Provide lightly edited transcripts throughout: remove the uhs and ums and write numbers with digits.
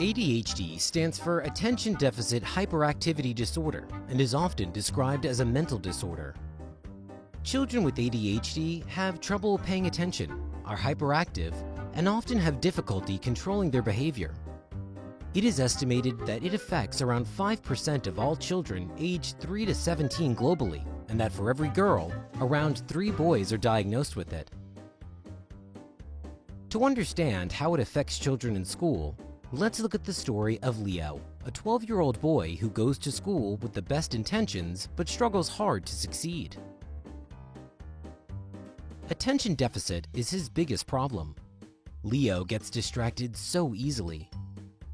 ADHD stands for Attention Deficit Hyperactivity Disorder and is often described as a mental disorder. Children with ADHD have trouble paying attention, are hyperactive, and often have difficulty controlling their behavior. It is estimated that it affects around 5% of all children aged 3 to 17 globally, and that for every girl, around 3 boys are diagnosed with it. To understand how it affects children in school, let's look at the story of Leo, a 12-year-old boy who goes to school with the best intentions but struggles hard to succeed. Attention deficit is his biggest problem. Leo gets distracted so easily.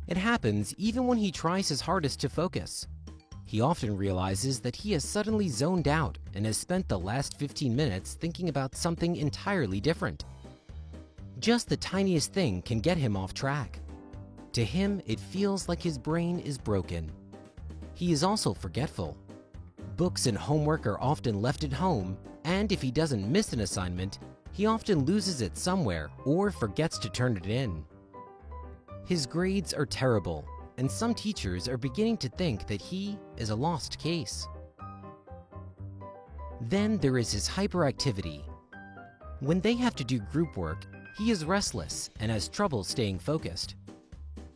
It happens even when he tries his hardest to focus. He often realizes that he has suddenly zoned out and has spent the last 15 minutes thinking about something entirely different. Just the tiniest thing can get him off track. To him, it feels like his brain is broken. He is also forgetful. Books and homework are often left at home, and if he doesn't miss an assignment, he often loses it somewhere or forgets to turn it in. His grades are terrible, and some teachers are beginning to think that he is a lost case. Then there is his hyperactivity. When they have to do group work, he is restless and has trouble staying focused.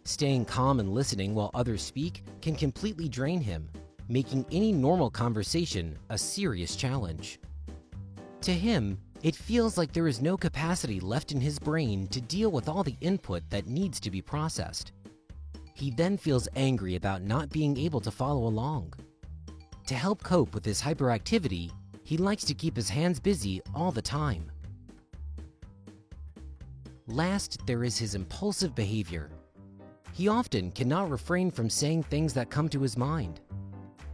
Staying calm and listening while others speak can completely drain him, making any normal conversation a serious challenge. To him, it feels like there is no capacity left in his brain to deal with all the input that needs to be processed. He then feels angry about not being able to follow along. To help cope with his hyperactivity, he likes to keep his hands busy all the time. Last, there is his impulsive behavior. He often cannot refrain from saying things that come to his mind.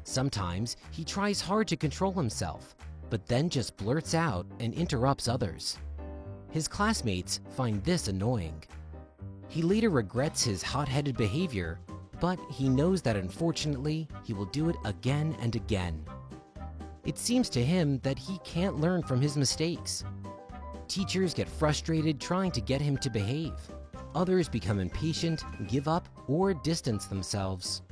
Sometimes he tries hard to control himself, but then just blurts out and interrupts others. His classmates find this annoying. He later regrets his hot-headed behavior, but he knows that unfortunately he will do it again and again. It seems to him that he can't learn from his mistakes. Teachers get frustrated trying to get him to behave. Others become impatient, give up, or distance themselves.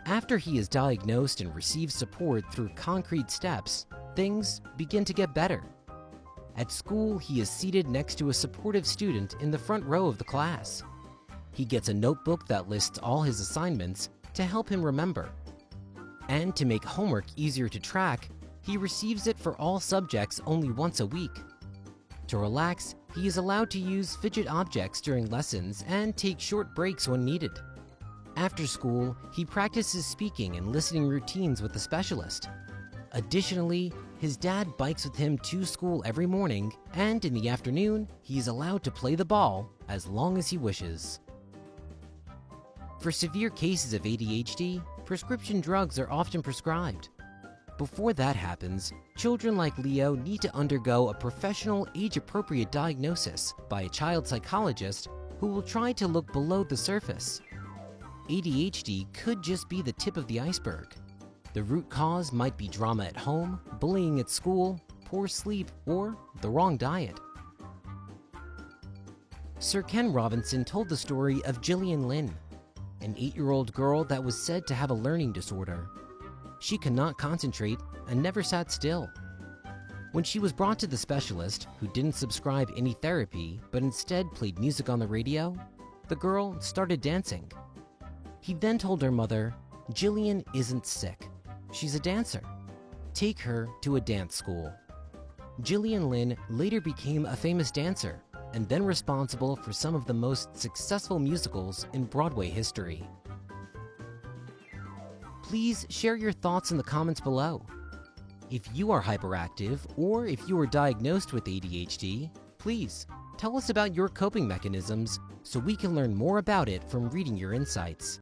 After he is diagnosed and receives support through concrete steps, things begin to get better. At school, he is seated next to a supportive student in the front row of the class. He gets a notebook that lists all his assignments to help him remember. And to make homework easier to track, he receives it for all subjects only once a week. To relax, he is allowed to use fidget objects during lessons and take short breaks when needed. After school, he practices speaking and listening routines with a specialist. Additionally, his dad bikes with him to school every morning, and in the afternoon, he is allowed to play the ball as long as he wishes. For severe cases of ADHD, prescription drugs are often prescribed. Before that happens, children like Leo need to undergo a professional, age-appropriate diagnosis by a child psychologist who will try to look below the surface. ADHD could just be the tip of the iceberg. The root cause might be drama at home, bullying at school, poor sleep, or the wrong diet. Sir Ken Robinson told the story of Gillian Lynn, an 8-year-old girl that was said to have a learning disorder. She could not concentrate and never sat still. When she was brought to the specialist, who didn't subscribe any therapy but instead played music on the radio, the girl started dancing. He then told her mother, "Gillian isn't sick. She's a dancer. Take her to a dance school." Gillian Lynn later became a famous dancer and then responsible for some of the most successful musicals in Broadway history. Please share your thoughts in the comments below. If you are hyperactive or if you are diagnosed with ADHD, please tell us about your coping mechanisms so we can learn more about it from reading your insights.